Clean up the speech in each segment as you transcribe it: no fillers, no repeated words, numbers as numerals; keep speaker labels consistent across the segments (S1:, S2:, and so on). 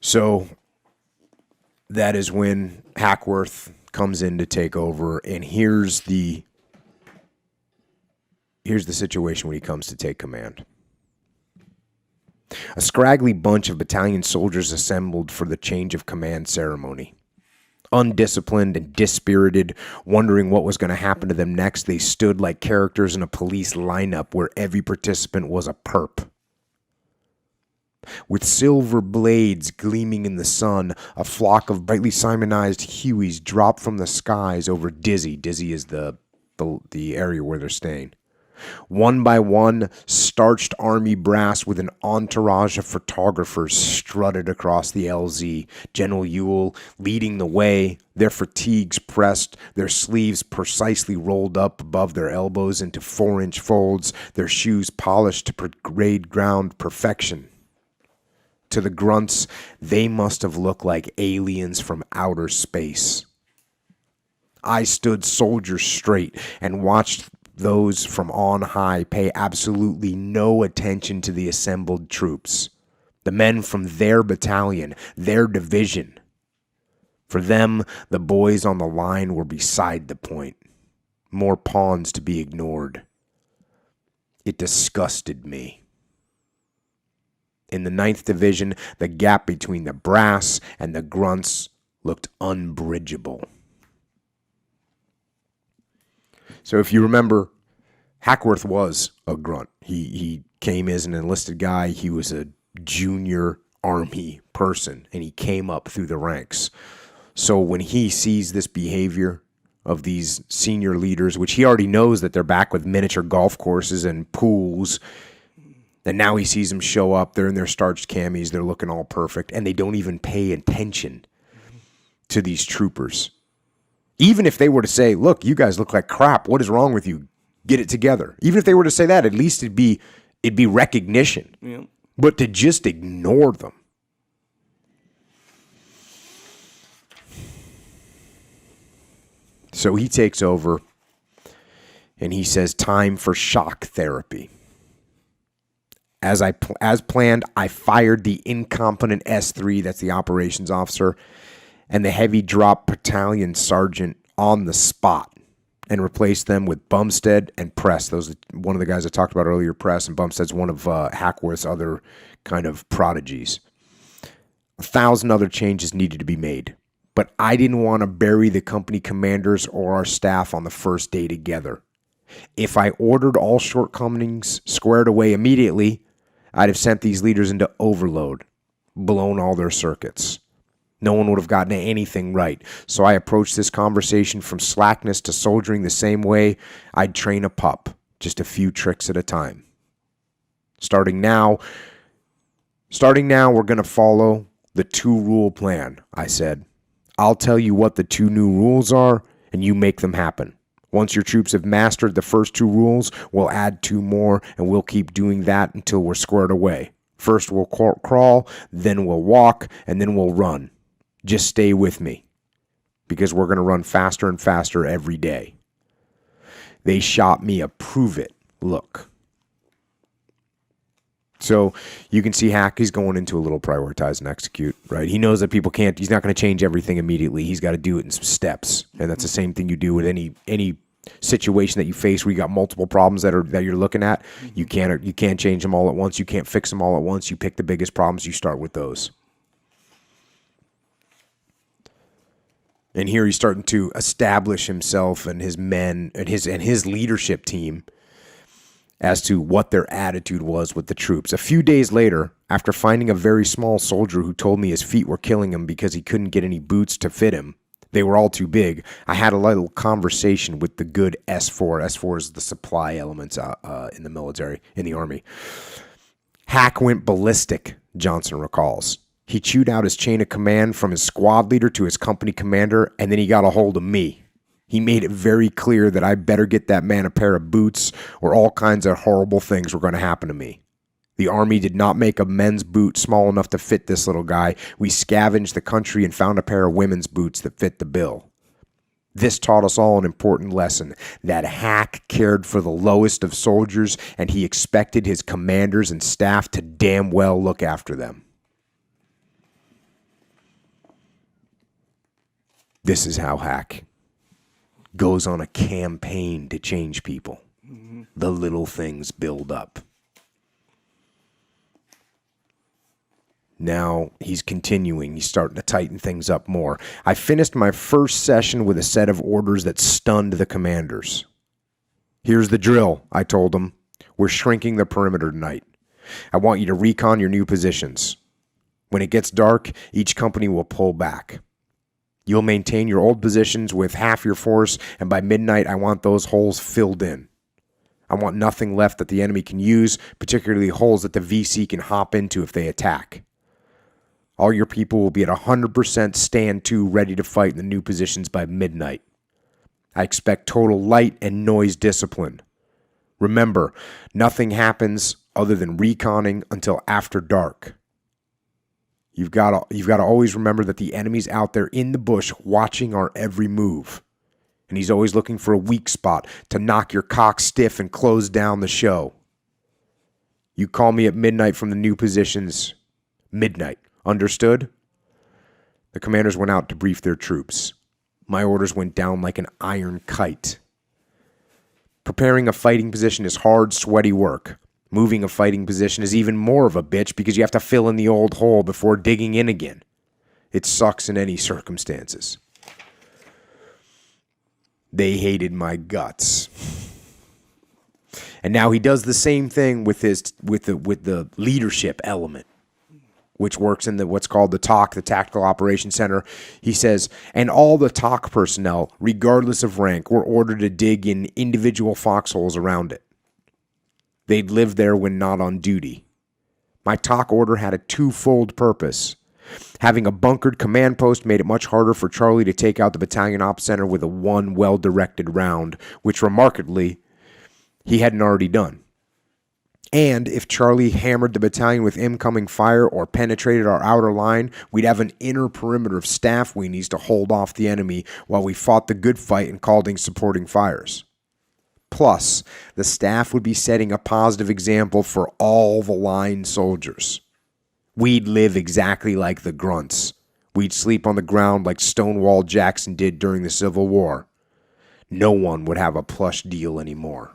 S1: So that is when Hackworth comes in to take over, and here's the situation when he comes to take command. A scraggly bunch of battalion soldiers assembled for the change of command ceremony. Undisciplined and dispirited, wondering what was going to happen to them next, they stood like characters in a police lineup where every participant was a perp. With silver blades gleaming in the sun, a flock of brightly Simonized Hueys dropped from the skies over Dizzy. Dizzy is the area where they're staying. One by one, starched army brass with an entourage of photographers strutted across the LZ. General Ewell leading the way, their fatigues pressed, their sleeves precisely rolled up above their elbows into 4-inch folds, their shoes polished to parade ground perfection. To the grunts, they must have looked like aliens from outer space. I stood soldier straight and watched those from on high pay absolutely no attention to the assembled troops, the men from their battalion, their division. For them, the boys on the line were beside the point, more pawns to be ignored. It disgusted me. In the 9th Division, the gap between the brass and the grunts looked unbridgeable. So if you remember, Hackworth was a grunt. He came as an enlisted guy. He was a junior army person, and he came up through the ranks. So when he sees this behavior of these senior leaders, which he already knows that they're back with miniature golf courses and pools, and now he sees them show up. They're in their starched camis. They're looking all perfect, and they don't even pay attention to these troopers. Even if they were to say, look, you guys look like crap. What is wrong with you? Get it together. Even if they were to say that, at least it'd be recognition.
S2: Yeah.
S1: But to just ignore them. So he takes over, and he says, time for shock therapy. As planned, I fired the incompetent S3, that's the operations officer, and the heavy drop battalion sergeant on the spot, and replaced them with Bumstead and Press. Those are one of the guys I talked about earlier, Press, and Bumstead's one of Hackworth's other kind of prodigies. 1,000 other changes needed to be made, but I didn't want to bury the company commanders or our staff on the first day together. If I ordered all shortcomings squared away immediately, I'd have sent these leaders into overload, blown all their circuits. No one would have gotten anything right. So I approached this conversation from slackness to soldiering the same way I'd train a pup, just a few tricks at a time. Starting now, we're going to follow the 2-rule plan, I said. I'll tell you what the 2 new rules are, and you make them happen. Once your troops have mastered the first 2 rules, we'll add 2 more, and we'll keep doing that until we're squared away. First we'll crawl, then we'll walk, and then we'll run. Just stay with me, because we're going to run faster and faster every day. They shot me a prove it look. So you can see he's going into a little prioritize and execute, right? He knows that people can't, he's not going to change everything immediately. He's got to do it in some steps. And that's the same thing you do with any situation that you face where you got multiple problems that you're looking at. You can't change them all at once. You can't fix them all at once. You pick the biggest problems, you start with those. And here he's starting to establish himself and his men and his leadership team as to what their attitude was with the troops. A few days later, after finding a very small soldier who told me his feet were killing him because he couldn't get any boots to fit him, they were all too big, I had a little conversation with the good S4. S4 is the supply elements in the military, in the Army. Hack went ballistic, Johnson recalls. He chewed out his chain of command from his squad leader to his company commander, and then he got a hold of me. He made it very clear that I better get that man a pair of boots or all kinds of horrible things were going to happen to me. The Army did not make a men's boot small enough to fit this little guy. We scavenged the country and found a pair of women's boots that fit the bill. This taught us all an important lesson, that Hack cared for the lowest of soldiers, and he expected his commanders and staff to damn well look after them. This is how Hack goes on a campaign to change people. The little things build up. Now he's continuing. He's starting to tighten things up more. I finished my first session with a set of orders that stunned the commanders. Here's the drill, I told them. We're shrinking the perimeter tonight. I want you to recon your new positions. When it gets dark, each company will pull back. You'll maintain your old positions with half your force, and by midnight, I want those holes filled in. I want nothing left that the enemy can use, particularly holes that the VC can hop into if they attack. All your people will be at 100% stand to, ready to fight in the new positions by midnight. I expect total light and noise discipline. Remember, nothing happens other than reconning until after dark. You've got to always remember that the enemy's out there in the bush watching our every move. And he's always looking for a weak spot to knock your cock stiff and close down the show. You call me at midnight from the new positions. Midnight. Understood? The commanders went out to brief their troops. My orders went down like an iron kite. Preparing a fighting position is hard, sweaty work. Moving a fighting position is even more of a bitch because you have to fill in the old hole before digging in again. It sucks in any circumstances. They hated my guts. And now he does the same thing with the leadership element, which works in what's called the TOC, the Tactical Operations Center. He says, and all the TOC personnel, regardless of rank, were ordered to dig in individual foxholes around it. They'd live there when not on duty. My TOC order had a twofold purpose. Having a bunkered command post made it much harder for Charlie to take out the battalion op center with a one well-directed round, which remarkably, he hadn't already done. And if Charlie hammered the battalion with incoming fire or penetrated our outer line, we'd have an inner perimeter of staff weenies to hold off the enemy while we fought the good fight and called in supporting fires. Plus, the staff would be setting a positive example for all the line soldiers. We'd live exactly like the grunts. We'd sleep on the ground like Stonewall Jackson did during the Civil War. No one would have a plush deal anymore.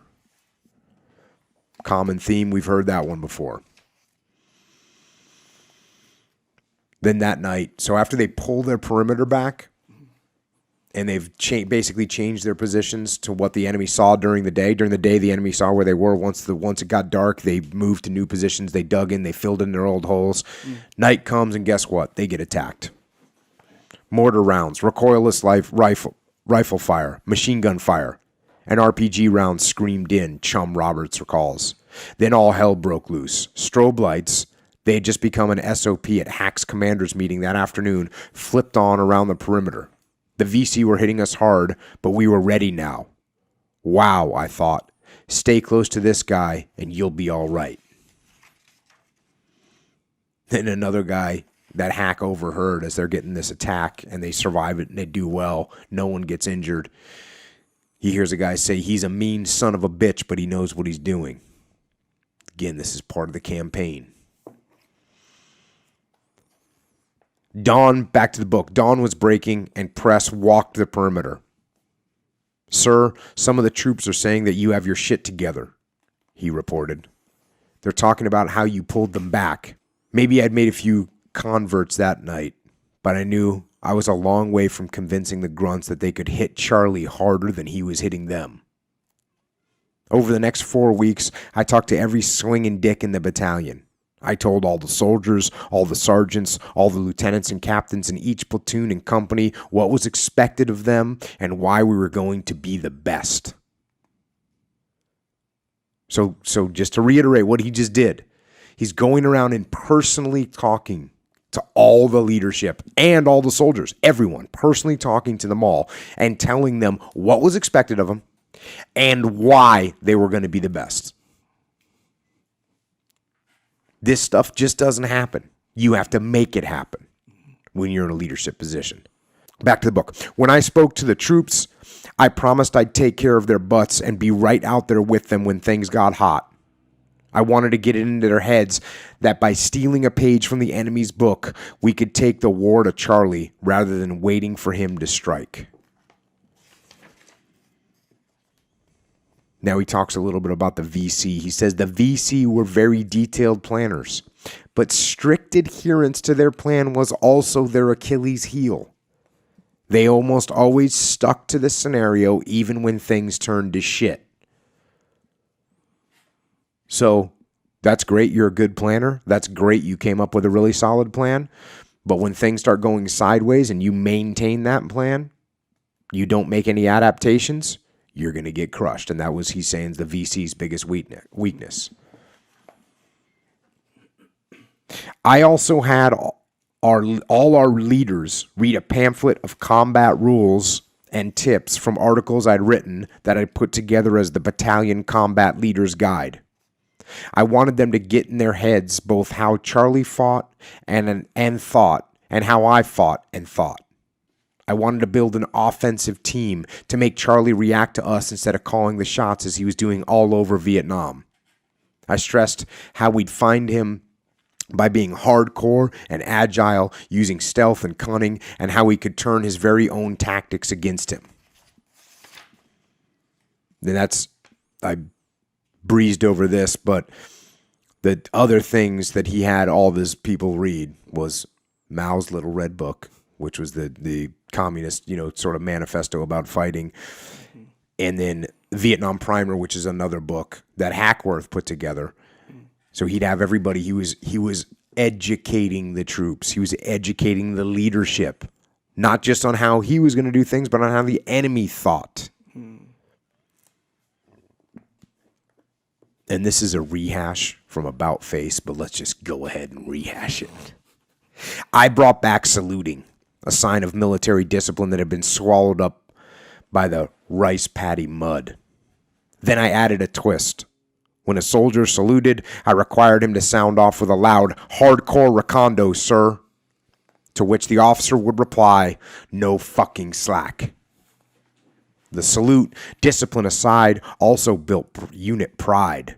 S1: Common theme, we've heard that one before. Then that night, so after they pull their perimeter back, and they've basically changed their positions to what the enemy saw during the day. During the day, the enemy saw where they were. Once it got dark, they moved to new positions. They dug in. They filled in their old holes. Night comes, and guess what? They get attacked. Mortar rounds, recoilless rifle fire, machine gun fire, and RPG rounds screamed in, Chum Roberts recalls. Then all hell broke loose. Strobe lights, they had just become an SOP at Hack's commanders meeting that afternoon, flipped on around the perimeter. The VC were hitting us hard, but we were ready now. Wow, I thought. Stay close to this guy, and you'll be all right. Then another guy that Hack overheard as they're getting this attack, and they survive it, and they do well. No one gets injured. He hears a guy say, he's a mean son of a bitch, but he knows what he's doing. Again, this is part of the campaign. Dawn, back to the book. Dawn was breaking, and press walked the perimeter. Sir, some of the troops are saying that you have your shit together, he reported. They're talking about how you pulled them back. Maybe I'd made a few converts that night, but I knew I was a long way from convincing the grunts that they could hit Charlie harder than he was hitting them. Over the next 4 weeks, I talked to every swinging dick in the battalion. I told all the soldiers, all the sergeants, all the lieutenants and captains in each platoon and company what was expected of them and why we were going to be the best. So just to reiterate what he just did, he's going around and personally talking to all the leadership and all the soldiers, everyone, personally talking to them all and telling them what was expected of them and why they were going to be the best. This stuff just doesn't happen. You have to make it happen when you're in a leadership position. Back to the book. When I spoke to the troops, I promised I'd take care of their butts and be right out there with them when things got hot. I wanted to get it into their heads that by stealing a page from the enemy's book, we could take the war to Charlie rather than waiting for him to strike. Now he talks a little bit about the VC. He says the VC were very detailed planners, but strict adherence to their plan was also their Achilles heel. They almost always stuck to the scenario even when things turned to shit. So that's great. You're a good planner. That's great. You came up with a really solid plan. But when things start going sideways and you maintain that plan, you don't make any adaptations, you're going to get crushed. And that was, he's saying, the VC's biggest weakness. I also had all our leaders read a pamphlet of combat rules and tips from articles I'd written that I put together as the Battalion Combat Leader's Guide. I wanted them to get in their heads both how Charlie fought and thought, and how I fought and thought. I wanted to build an offensive team to make Charlie react to us instead of calling the shots as he was doing all over Vietnam. I stressed how we'd find him by being hardcore and agile, using stealth and cunning, and how he could turn his very own tactics against him. And I breezed over this, but the other things that he had all of his people read was Mao's Little Red Book, which was the communist, sort of manifesto about fighting, and then Vietnam Primer, which is another book that Hackworth put together. So he'd have everybody. He was educating the troops. He was educating the leadership, not just on how he was going to do things, but on how the enemy thought. And this is a rehash from About Face, but let's just go ahead and rehash it. I brought back saluting, a sign of military discipline that had been swallowed up by the rice paddy mud. Then I added a twist. When a soldier saluted, I required him to sound off with a loud, hardcore recondo, sir. To which the officer would reply, no fucking slack. The salute, discipline aside, also built unit pride.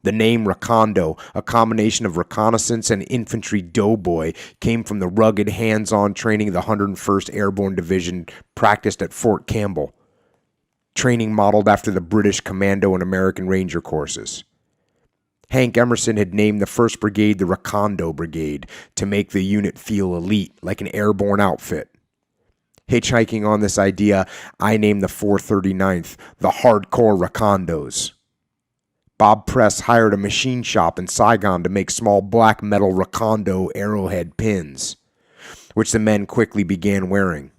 S1: The name Recondo, a combination of reconnaissance and infantry doughboy, came from the rugged hands-on training the 101st Airborne Division practiced at Fort Campbell. Training modeled after the British Commando and American Ranger courses. Hank Emerson had named the 1st Brigade the Recondo Brigade to make the unit feel elite, like an airborne outfit. Hitchhiking on this idea, I named the 439th the Hardcore Recondos. Bob Press hired a machine shop in Saigon to make small black metal Recondo arrowhead pins, which the men quickly began wearing.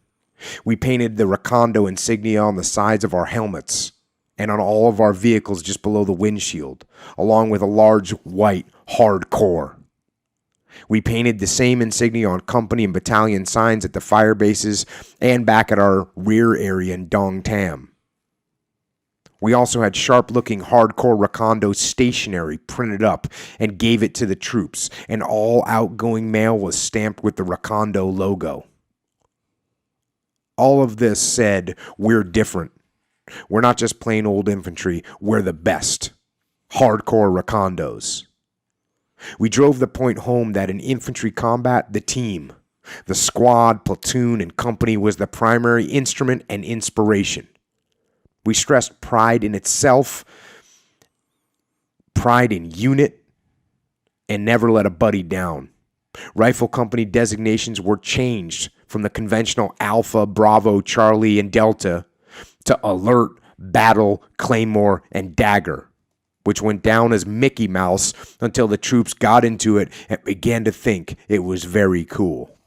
S1: We painted the Recondo insignia on the sides of our helmets and on all of our vehicles just below the windshield, along with a large white hardcore. We painted the same insignia on company and battalion signs at the fire bases and back at our rear area in Dong Tam. We also had sharp-looking hardcore Recondo stationery printed up and gave it to the troops, and all outgoing mail was stamped with the Recondo logo. All of this said, we're different. We're not just plain old infantry, we're the best. Hardcore Recondos. We drove the point home that in infantry combat, the team, the squad, platoon, and company was the primary instrument and inspiration. We stressed pride in itself, pride in unit, and never let a buddy down. Rifle company designations were changed from the conventional Alpha, Bravo, Charlie, and Delta to Alert, Battle, Claymore, and Dagger, which went down as Mickey Mouse until the troops got into it and began to think it was very cool.